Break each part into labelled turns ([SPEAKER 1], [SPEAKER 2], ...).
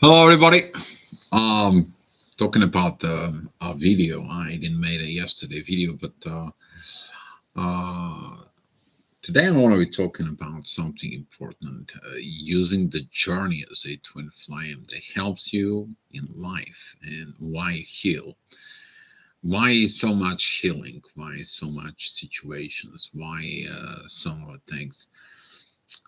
[SPEAKER 1] Hello, everybody. Um, Talking about a video. I didn't make a yesterday video, but uh, today I want to be talking about something important. Using the journey as a twin flame that helps you in life and why you heal. Why so much healing? Why so much situations? Why some of the things?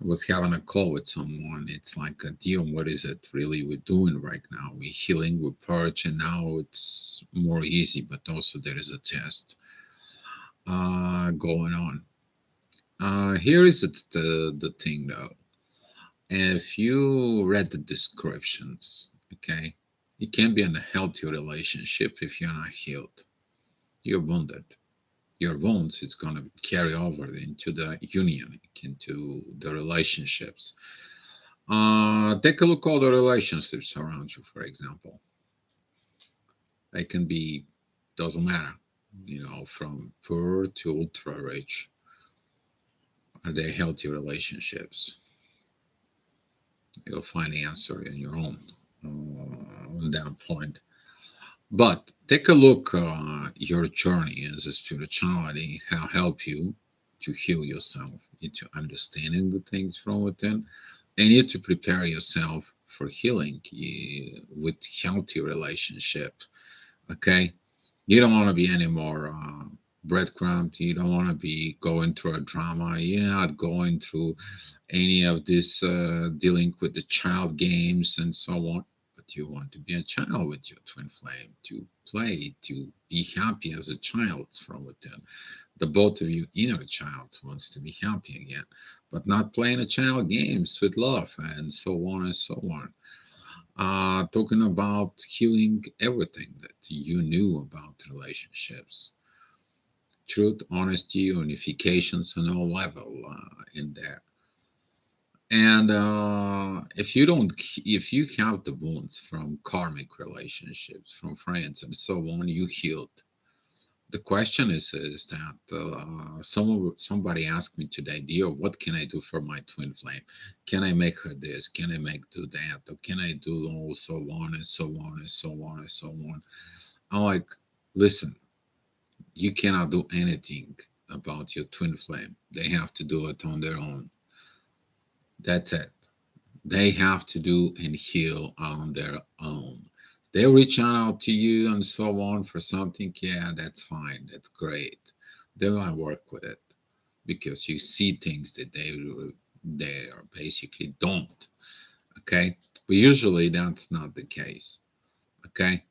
[SPEAKER 1] I was having a call with someone. It's like a deal. What is it really we're doing right now? We're healing, we're purge, and now it's more easy. But also there is a test going on. Here is the thing though. If you read the descriptions, okay, you can't be in a healthy relationship if you're not healed. You're wounded. Your wounds is going to carry over into the union, into the relationships. Take a look at all the relationships around you, for example. They can be, doesn't matter, from poor to ultra rich. Are they healthy relationships? You'll find the answer in your own on that point. But take a look your journey as a spirituality, how help you to heal yourself, into understanding the things from within, and you to prepare yourself for healing with healthy relationship. Okay, you don't want to be any more breadcrumbed. You don't want to be going through a drama. You're not going through any of this dealing with the child games and so on. But you want to be a child with your twin flame, to play, to be happy as a child from within. The both of you inner child wants to be happy again, but not playing a child games with love and so on and so on. Talking about healing everything that you knew about relationships, truth, honesty, unifications on all level in there. And if you have the wounds from karmic relationships, from friends and so on, you healed. The question is that somebody asked me today, Dio, what can I do for my twin flame? Can I make her this? Can I make do that? Or can I do all so on and so on and so on and so on? I'm like, listen, you cannot do anything about your twin flame. They have to do it on their own. That's it. They have to do and heal on their own. They reach out to you and so on for something, yeah, that's fine, that's great. They will work with it because you see things that they are basically don't. Okay, but usually that's not the case. Okay,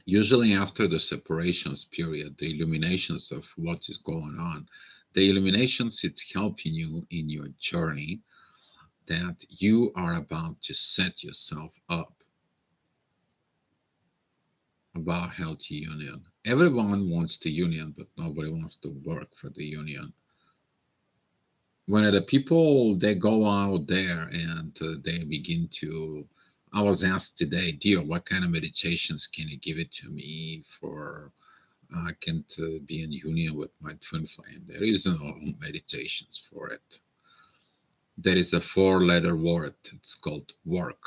[SPEAKER 1] usually after the separations period, the illuminations of what is going on, the illuminations it's helping you in your journey that you are about to set yourself up about healthy union. Everyone wants the union, but nobody wants to work for the union. When the people they go out there and they begin to, I was asked today, dear, what kind of meditations can you give it to me for? I can be in union with my twin flame. There is no meditations for it. There is a four-letter word. It's called work,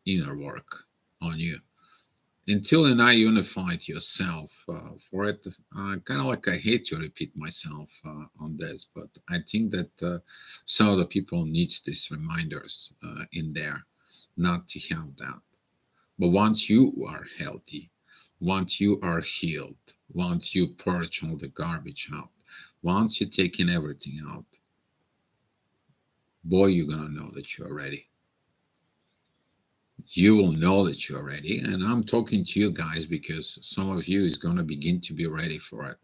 [SPEAKER 1] inner work on you. Until you're not unified yourself for it, kind of like I hate to repeat myself on this, but I think that some of the people needs these reminders in there, not to have that. But once you are healthy, once you are healed, once you purge all the garbage out, once you're taking everything out, boy, you're gonna know that you're ready. You will know that you're ready. And I'm talking to you guys because some of you is going to begin to be ready for it.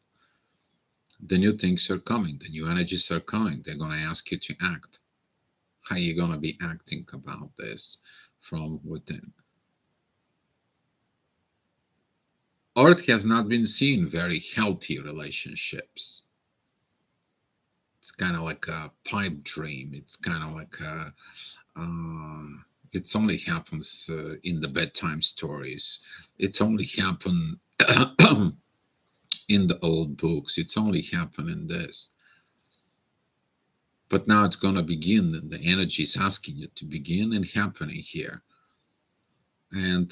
[SPEAKER 1] The new things are coming. The new energies are coming. They're going to ask you to act. How are you going to be acting about this from within? Earth has not been seeing very healthy relationships. It's kind of like a pipe dream. It's kind of like a it's only happens in the bedtime stories. It's only happened in the old books. It's only happened in this. But now it's going to begin, and the energy is asking you to begin and happening here. And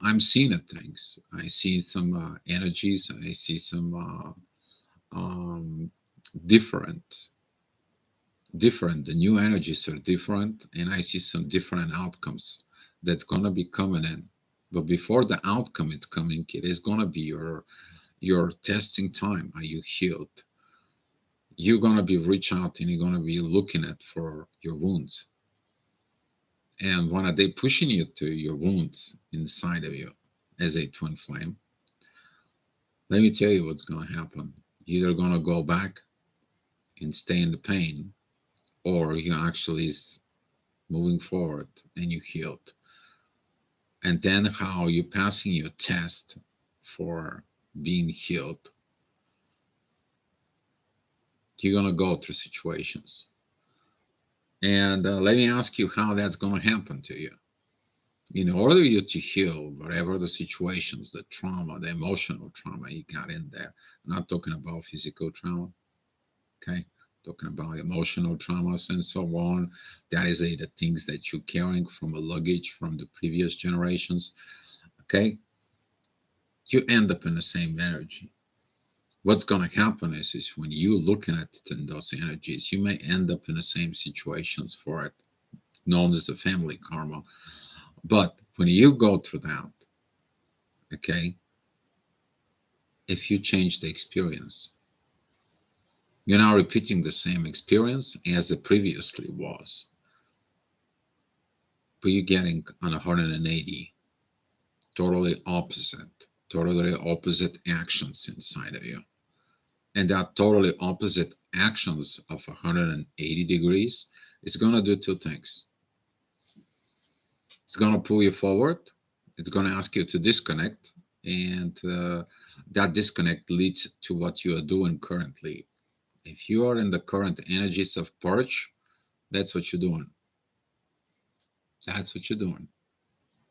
[SPEAKER 1] I'm seeing things. I see some energies. I see some different, different. The new energies are different, and I see some different outcomes that's gonna be coming in. But before the outcome is coming, it is gonna be your testing time. Are you healed? You're gonna be reach out and you're gonna be looking at for your wounds. And when are they pushing you to your wounds inside of you as a twin flame? Let me tell you what's gonna happen. You're either gonna go back and stay in the pain, or you actually moving forward and you healed. And then how you passing your test for being healed, you're gonna go through situations. And let me ask you how that's gonna happen to you. In order you to heal whatever the situations, the trauma, the emotional trauma you got in there. I'm not talking about physical trauma, okay? Talking about emotional traumas and so on. That is the things that you're carrying from a luggage from the previous generations, okay? You end up in the same energy. What's going to happen is when you're looking at it in those energies, you may end up in the same situations for it, known as the family karma. But when you go through that, okay, if you change the experience, you're now repeating the same experience as it previously was, but you're getting on 180, totally opposite actions inside of you. And that totally opposite actions of 180 degrees is going to do two things. It's going to pull you forward. It's going to ask you to disconnect. And that disconnect leads to what you are doing currently. If you are in the current energies of purge, that's what you're doing. That's what you're doing.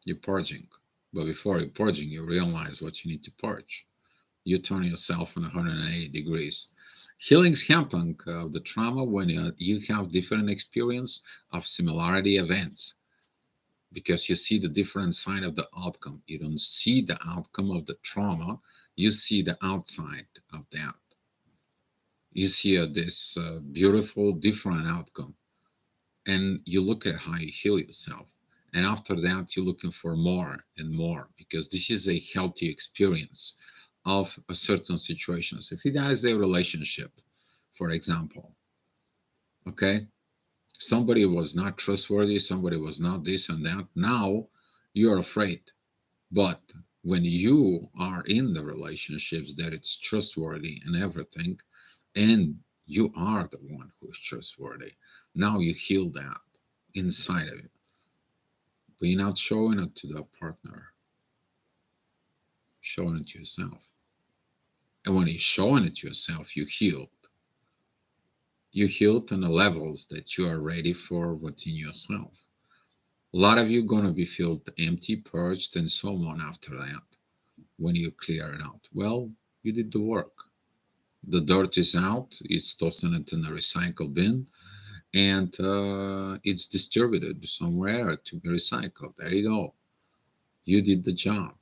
[SPEAKER 1] You're purging. But before you're purging, you realize what you need to purge. You turn yourself on 180 degrees. Healings happen of the trauma when you have different experience of similarity events because you see the different side of the outcome. You don't see the outcome of the trauma. You see the outside of that. You see this beautiful different outcome, and you look at how you heal yourself. And after that, you're looking for more and more because this is a healthy experience of a certain situation. So if that is a relationship, for example, okay, somebody was not trustworthy, somebody was not this and that. Now you're afraid. But when you are in the relationships that it's trustworthy and everything, and you are the one who is trustworthy, now you heal that inside of you. But you're not showing it to the partner, showing it to yourself. And when you're showing it to yourself, you healed. You healed on the levels that you are ready for within yourself. A lot of you gonna be filled empty, purged, and so on after that when you clear it out. Well, you did the work. The dirt is out, it's tossing it in the recycle bin, and it's distributed somewhere to be recycled. There you go. You did the job.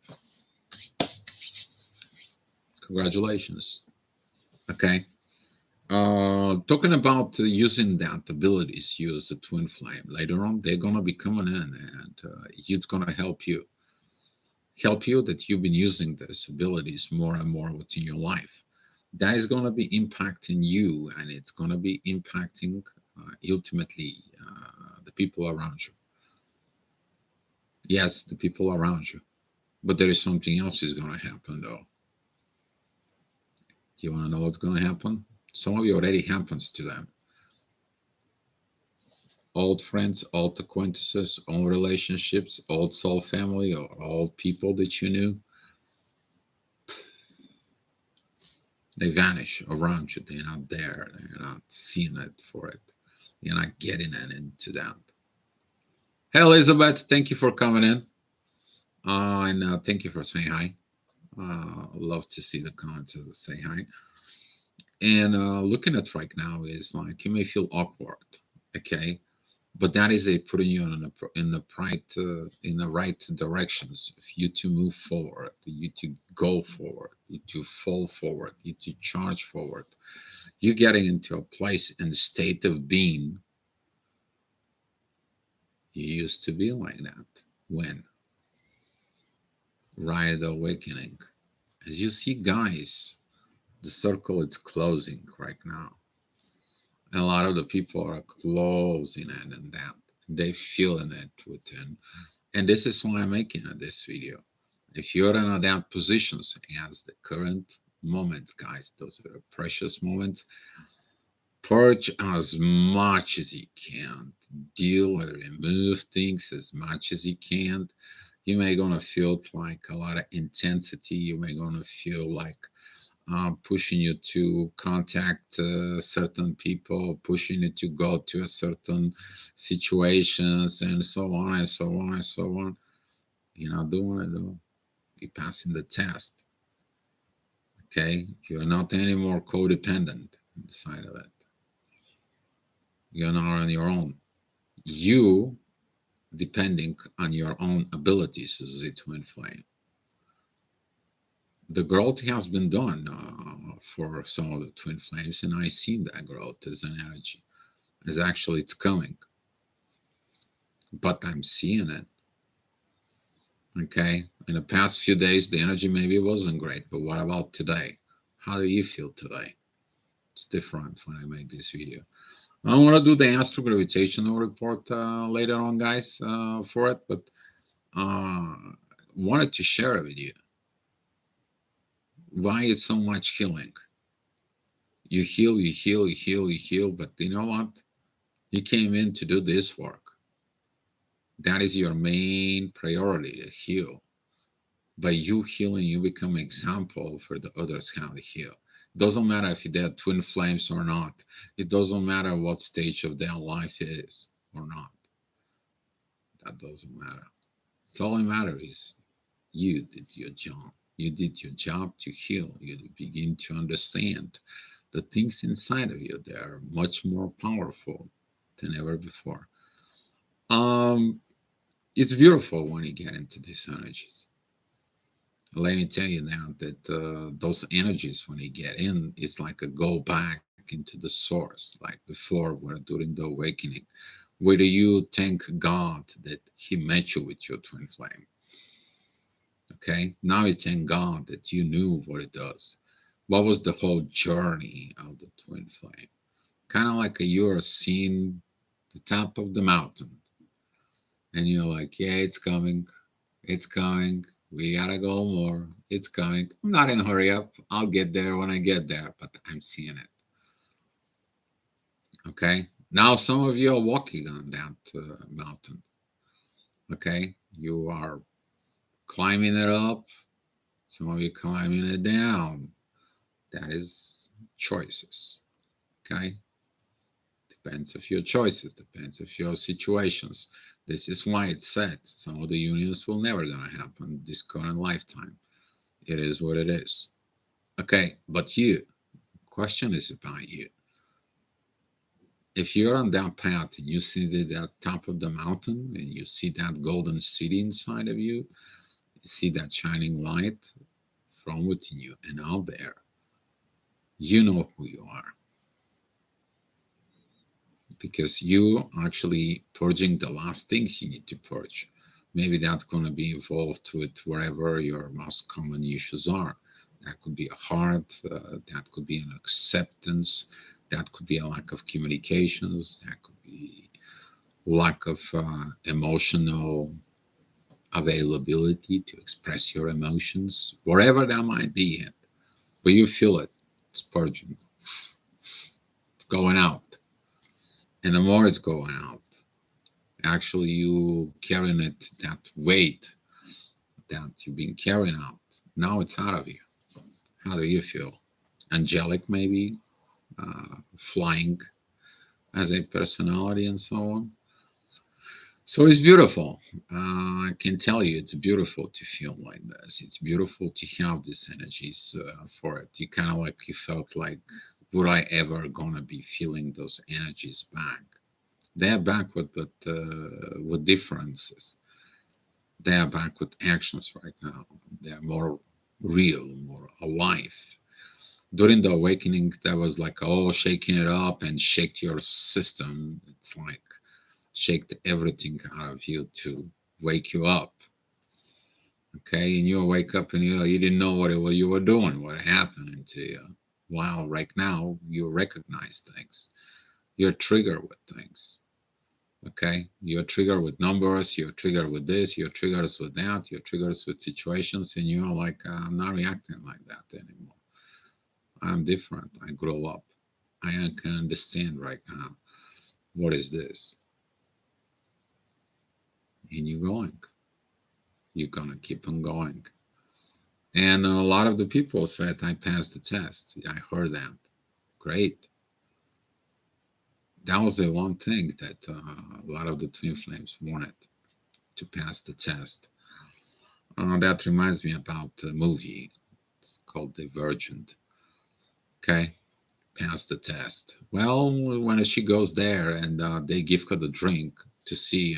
[SPEAKER 1] Congratulations. Okay. Talking about using that abilities, use a twin flame. Later on, they're gonna be coming in, and it's gonna help you that you've been using these abilities more and more within your life. That is gonna be impacting you, and it's gonna be impacting ultimately the people around you. Yes, the people around you, but there is something else is gonna happen though. You wanna know what's gonna happen? Some of you already happens to them. Old friends, old acquaintances, old relationships, old soul family, or old people that you knew, they vanish around you. They're not there. They're not seeing it for it. You're not getting it into that. Hey, Elizabeth, thank you for coming in. And thank you for saying hi. Love to see the comments as I say hi. And looking at right now is like you may feel awkward, okay? but that is a putting you in the right directions. If you to move forward, you to go forward, you to fall forward, you to charge forward. You're getting into a place and state of being you used to be like that. When? Right at the awakening. As you see, guys, the circle is closing right now. A lot of the people are closing in and that. They feeling it within. And this is why I'm making this video. If you're in that positions as the current moments, guys, those are the precious moments, purge as much as you can. Deal or remove things as much as you can. You may gonna feel like a lot of intensity. You may gonna feel like pushing you to contact certain people, pushing you to go to a certain situations, and so on and so on and so on. You're not doing it though. You're passing the test. Okay, you're not anymore codependent inside of it. You're not on your own. You depending on your own abilities as a twin flame. The growth has been done for some of the twin flames, and I seen that growth as an energy. As actually it's coming, but I'm seeing it. Okay, in the past few days, the energy maybe wasn't great, but what about today? How do you feel today? It's different when I make this video. I want to do the astrogravitational report later on, guys, for it, but uh, wanted to share it with you. Why is so much healing? You heal, you heal, you heal, you heal, but you know what? You came in to do this work. That is your main priority, to heal. By you healing, you become an example for the others how to heal. Doesn't matter if they're twin flames or not. It doesn't matter what stage of their life is or not. That doesn't matter. It's all that matters is you did your job. You did your job to heal. You begin to understand the things inside of you that are much more powerful than ever before. Um, it's beautiful when you get into these energies. Let me tell you now that those energies, when you get in, it's like a go back into the source, like before, where during the awakening, where you thank God that He met you with your twin flame. Okay, now you thank God that you knew what it does. What was the whole journey of the twin flame? Kind of like you're seeing the top of the mountain, and you're like, yeah, it's coming. It's coming. We gotta go more. It's coming. I'm not in a hurry up. I'll get there when I get there, but I'm seeing it. Okay. Now some of you are walking on that mountain. Okay. You are climbing it up. Some of you climbing it down. That is choices. Okay. Depends of your choices. Depends of your situations. This is why it's said some of the unions will never gonna happen this current lifetime. It is what it is. Okay, but you, question is about you. If you're on that path and you see that top of the mountain and you see that golden city inside of you, you see that shining light from within you and out there, you know who you are because you actually purging the last things you need to purge. Maybe that's going to be involved with wherever your most common issues are. That could be a heart, that could be an acceptance, that could be a lack of communications, that could be lack of emotional availability to express your emotions, wherever that might be. But you feel it, it's purging, it's going out. And the more it's going out, actually you carrying it, that weight that you've been carrying out, now it's out of you. How do you feel? Angelic, maybe, flying as a personality, and so on. So it's beautiful. I can tell you, it's beautiful to feel like this. It's beautiful to have these energies for it. You kind of like you felt like, would I ever gonna be feeling those energies back? They are back with differences. They are back with actions right now. They are more real, more alive. During the awakening, there was like, oh, shaking it up and shake your system. It's like shake everything out of you to wake you up. Okay, and you wake up and you didn't know what you were doing, what happened to you. Wow, right now you recognize things. You're triggered with things. Okay, you're triggered with numbers. You're triggered with this. You're triggered with that. You're triggered with situations, and you're like, I'm not reacting like that anymore. I'm different. I grow up. I can understand right now what is this, and you're going. You're gonna keep on going. And a lot of the people said I passed the test. I heard that. Great. That was the one thing that a lot of the twin flames wanted to pass the test. That reminds me about the movie. It's called Divergent. Okay, pass the test. Well, when she goes there and they give her the drink to see,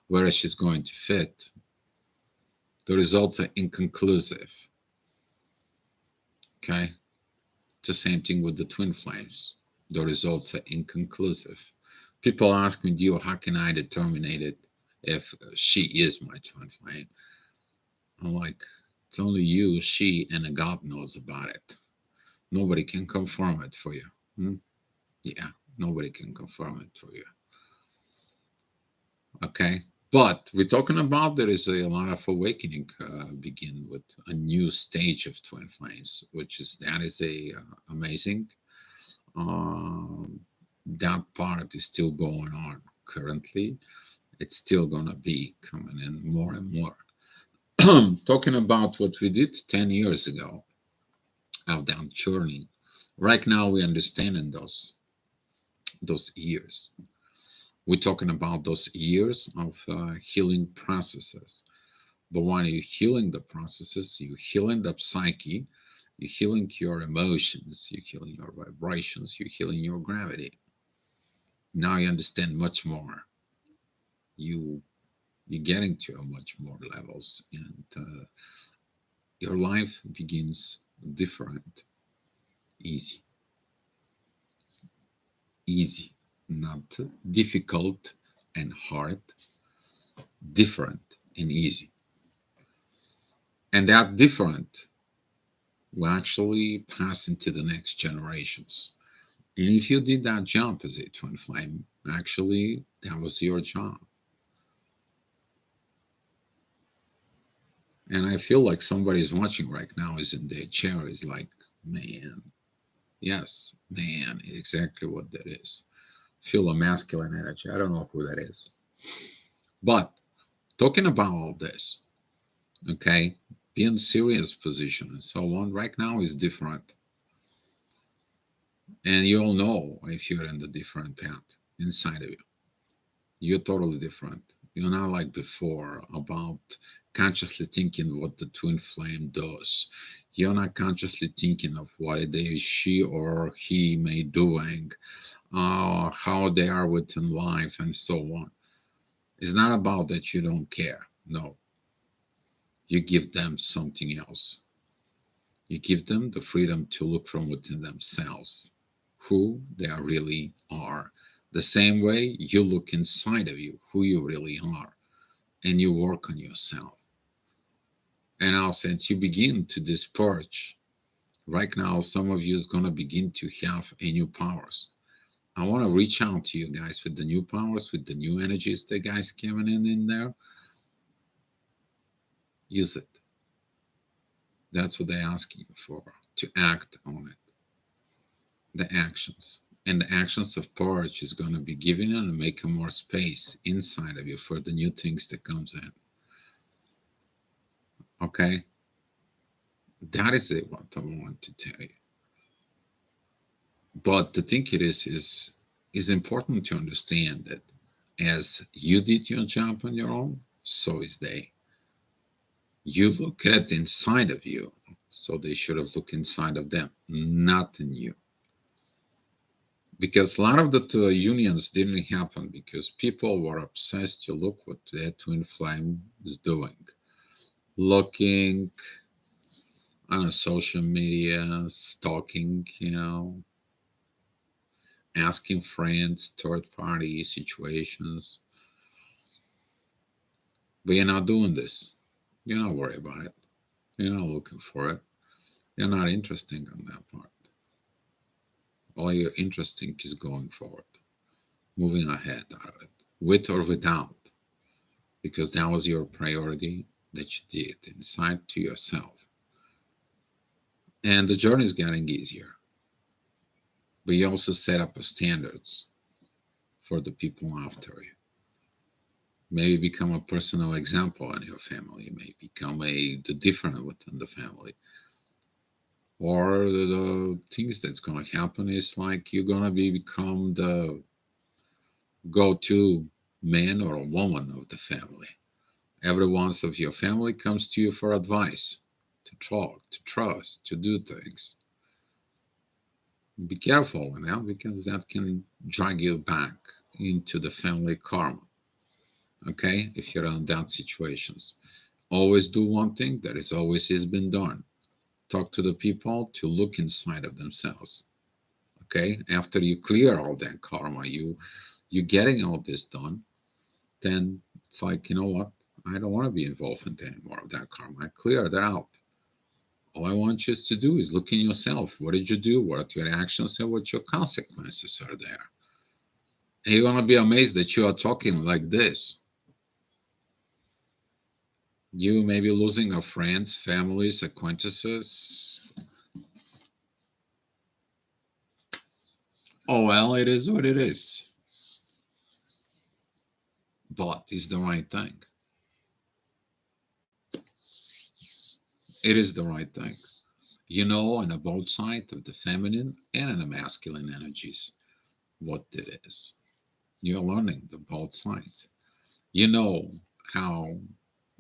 [SPEAKER 1] where she's going to fit, the results are inconclusive. Okay, it's the same thing with the twin flames. The results are inconclusive. People ask me, Dio, how can I determine it if she is my twin flame? I'm like, it's only you, she, and a God knows about it. Nobody can confirm it for you. Hmm? Yeah, nobody can confirm it for you. Okay, but we're talking about there is a lot of awakening begin with a new stage of twin flames, which is that is a amazing. Um, that part is still going on currently. It's still gonna be coming in more and more. Talking about what we did 10 years ago of that journey. Right now, we understand in those years. We're talking about those years of healing processes. But when you're healing the processes, you're healing the psyche, you're healing your emotions, you're healing your vibrations, you're healing your gravity. Now you understand much more. You you're getting to a much more levels, and your life begins different, easy, easy, not difficult and hard, different and easy. And that different will actually pass into the next generations. And if you did that jump as a twin flame, actually, that was your job. And I feel like somebody's watching right now is in their chair, is like, man, yes, man, exactly what that is. Feel a masculine energy. I don't know who that is. But talking about all this, okay, being serious position and so on, right now is different. And you all know if you're in the different path inside of you. You're totally different. You're not like before about consciously thinking what the twin flame does. You're not consciously thinking of what it is she or he may doing, how they are within life, and so on. It's not about that you don't care. No, you give them something else. You give them the freedom to look from within themselves, who they really are. The same way you look inside of you, who you really are, and you work on yourself. And now, since you begin to dispurge, right now, some of you is going to begin to have a new powers. I want to reach out to you guys with the new powers, with the new energies that guys coming in there. Use it. That's what they're asking you for, to act on it. The actions. And the actions of purge is going to be giving you and making more space inside of you for the new things that comes in. Okay? That is it what I want to tell you. But the thing it is important to understand that as you did your job on your own, so is they. You look at inside of you, so they should have looked inside of them, not in you. because a lot of the unions didn't happen because people were obsessed to look what their twin flame is doing, looking on a social media, stalking, asking friends, third party situations. But you're not doing this. You're not worried about it. You're not looking for it. You're not interested in that part. All you're interested is going forward, moving ahead out of it, with or without, because that was your priority that you did inside to yourself. And the journey is getting easier. But you also set up a standards for the people after you. Maybe become a personal example in your family. Maybe become the different within the family. Or the things that's gonna happen is like you're gonna become the go-to man or a woman of the family. Everyone of your family comes to you for advice, to talk, to trust, to do things. Be careful now because that can drag you back into the family karma. Okay, if you're in that situations, always do one thing that is always has been done. Talk to the people to look inside of themselves. Okay, after you clear all that karma, you getting all this done, then it's like, you know what? I don't want to be involved in anymore of that karma. I clear that out. All I want you to do is look in yourself. What did you do? What are your actions and what your consequences are there? And you're gonna be amazed that you are talking like this. You may be losing your friends, families, acquaintances. Oh well, it is what it is. But it's the right thing. It is the right thing. You know, on the both side of the feminine and in the masculine energies, what it is. You're learning the both sides. You know how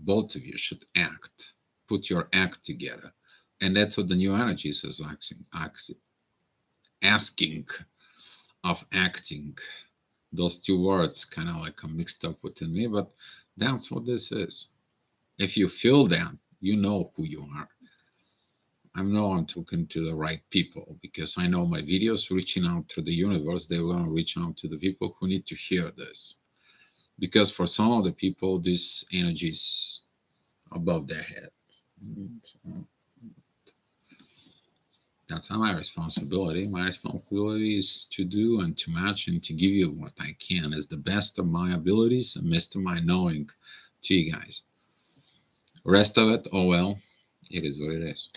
[SPEAKER 1] both of you should act, put your act together. And that's what the new energies is asking of acting. Those two words kind of like are mixed up within me, but that's what this is. If you feel that, you know who you are. I know I'm talking to the right people because I know my videos reaching out to the universe, they're going to reach out to the people who need to hear this. Because for some of the people, this energy is above their head. So that's not my responsibility. My responsibility is to do and to match and to give you what I can as the best of my abilities and best of my knowing to you guys. Rest of it, oh well, it is what it is.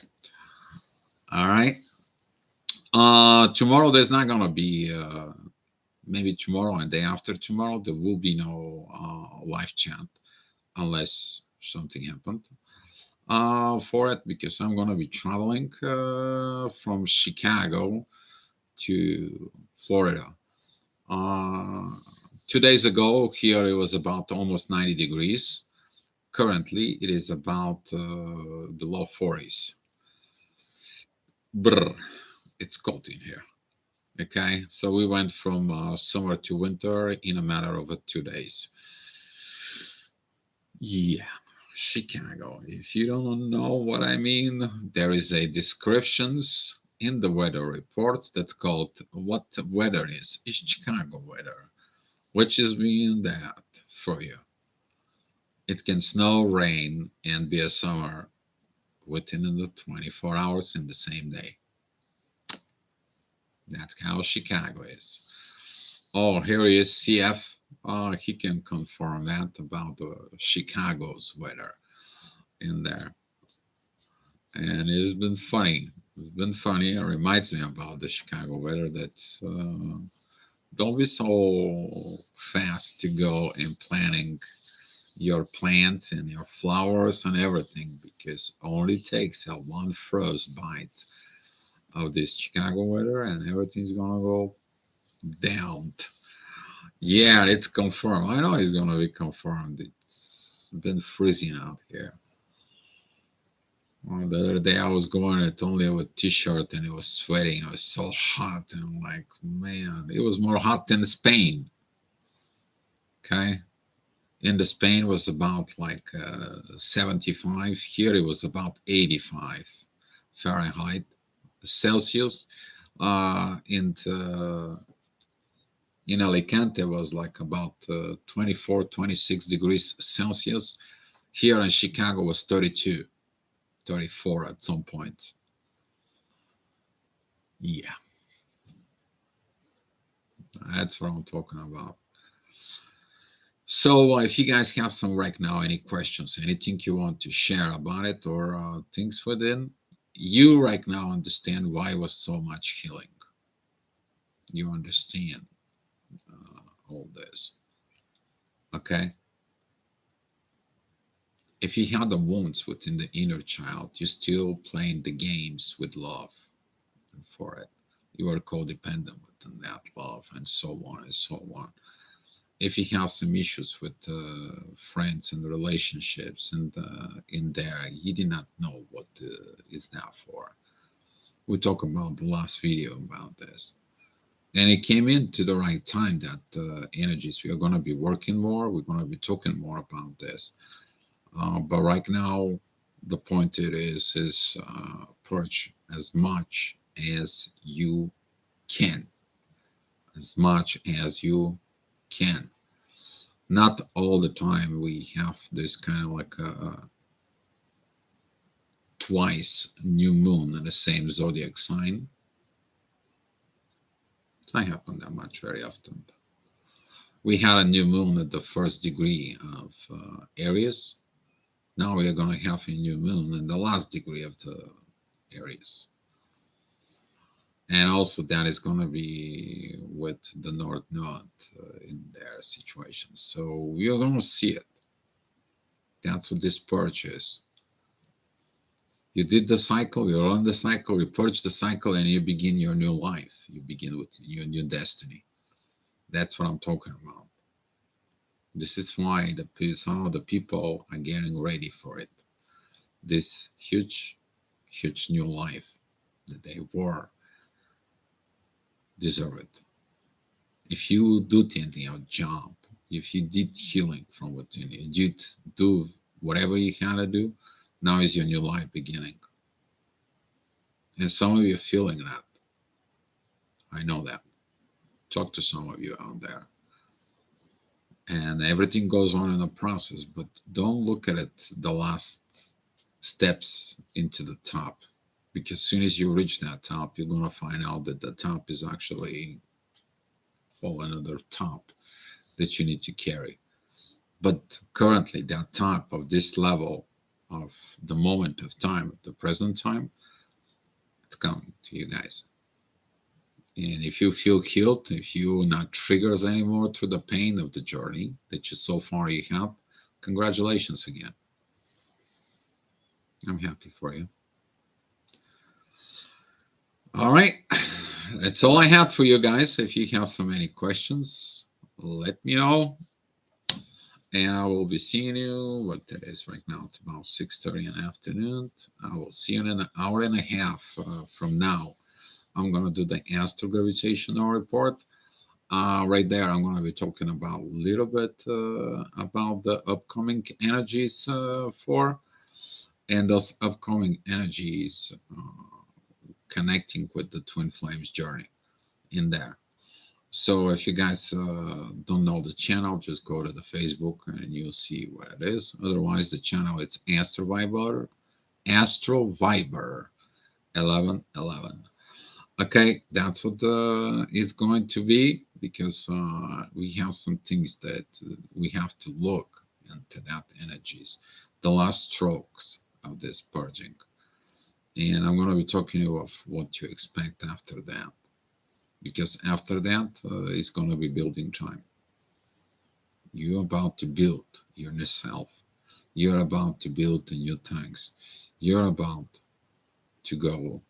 [SPEAKER 1] All right. Tomorrow there's not gonna be maybe tomorrow and day after tomorrow there will be no live chat unless something happened for it because I'm gonna be traveling from Chicago to Florida. Uh, 2 days ago here it was about almost 90 degrees. Currently it is about below 40s. Brr, it's cold in here. Okay, so we went from summer to winter in a matter of 2 days. Yeah, Chicago. If you don't know what I mean, there is a descriptions in the weather reports that's called what weather is. It's Chicago weather, which is mean that for you. It can snow, rain, and be a summer within the 24 hours in the same day. That's how Chicago is. Oh, here is CF. He can confirm that about Chicago's weather in there. And it's been funny. It's been funny. It reminds me about the Chicago weather. That's don't be so fast to go in planning your plants and your flowers and everything because only takes a one frost bite of this Chicago weather and everything's gonna go down. Yeah, it's confirmed. I know it's gonna be confirmed. It's been freezing out here. Well, the other day I was going at only with t-shirt and it was sweating. It was so hot. And I'm like, man, it was more hot than Spain. Okay. In the Spain was about like 75. Here it was about 85 Fahrenheit, Celsius. In Alicante was like about 24, 26 degrees Celsius. Here in Chicago was 32, 34 at some point. Yeah, that's what I'm talking about. So if you guys have some right now, any questions, anything you want to share about it or things within, you right now understand why was so much healing. You understand all this. Okay. If you have the wounds within the inner child, you're still playing the games with love and for it. You are codependent within that love and so on and so on. If you have some issues with friends and relationships and in there, you did not know what is that for. We talked about the last video about this. And it came into the right time that energies, we are going to be working more. We're going to be talking more about this. But right now, the point it is purge as much as you can, as much as you can. Not all the time we have this kind of like a twice new moon in the same zodiac sign. It's not happen that much very often. We had a new moon at the first degree of Aries. Now we are going to have a new moon in the last degree of the Aries. And also that is going to be with the North Node in their situation. So we are going to see it. That's what this purge is. You did the cycle, you're on the cycle, you purge the cycle, and you begin your new life. You begin with your new destiny. That's what I'm talking about. This is why some of the people are getting ready for it. This huge, huge new life that they were deserve it. If you do your job, if you did healing from within, you did do whatever you had to do, now is your new life beginning. And some of you are feeling that. I know that. Talk to some of you out there. And everything goes on in a process, but don't look at it the last steps into the top. Because as soon as you reach that top, you're going to find out that the top is actually well another top that you need to carry. But currently, that top of this level of the moment of time, the present time, it's coming to you guys. And if you feel healed, if you're not triggers anymore through the pain of the journey that you so far you have, congratulations again. I'm happy for you. All right. That's all I had for you guys. If you have so many questions, let me know. And I will be seeing you. What that is right now? It's about 6:30 in the afternoon. I will see you in an hour and a half from now. I'm gonna do the astrogravitational report. Right there, I'm gonna be talking about a little bit about the upcoming energies for, and those upcoming energies connecting with the twin flames journey in there. So if you guys don't know the channel, just go to the Facebook and you'll see what it is. Otherwise, the channel it's Astro Viber 1111. Okay, that's what it's going to be because we have some things that we have to look into that energies, the last strokes of this purging, and I'm going to be talking of what to expect after that. Because after that, it's going to be building time. You're about to build your new self. You're about to build the new things. You're about to go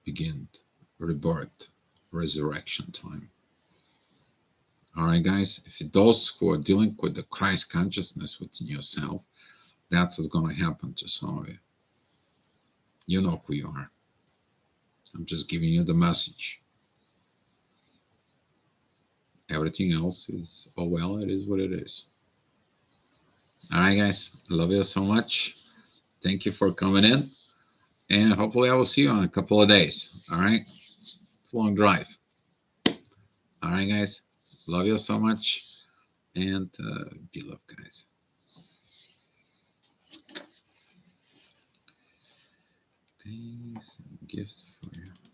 [SPEAKER 1] begin rebirth, resurrection time. All right, guys. If those who are dealing with the Christ consciousness within yourself, that's what's going to happen to some of you. You know who you are. I'm just giving you the message. Everything else is, oh well, it is what it is. All right, guys. Love you so much. Thank you for coming in. And hopefully, I will see you in a couple of days. All right. It's a long drive. All right, guys. Love you so much. And be loved, guys. Things and gifts for you.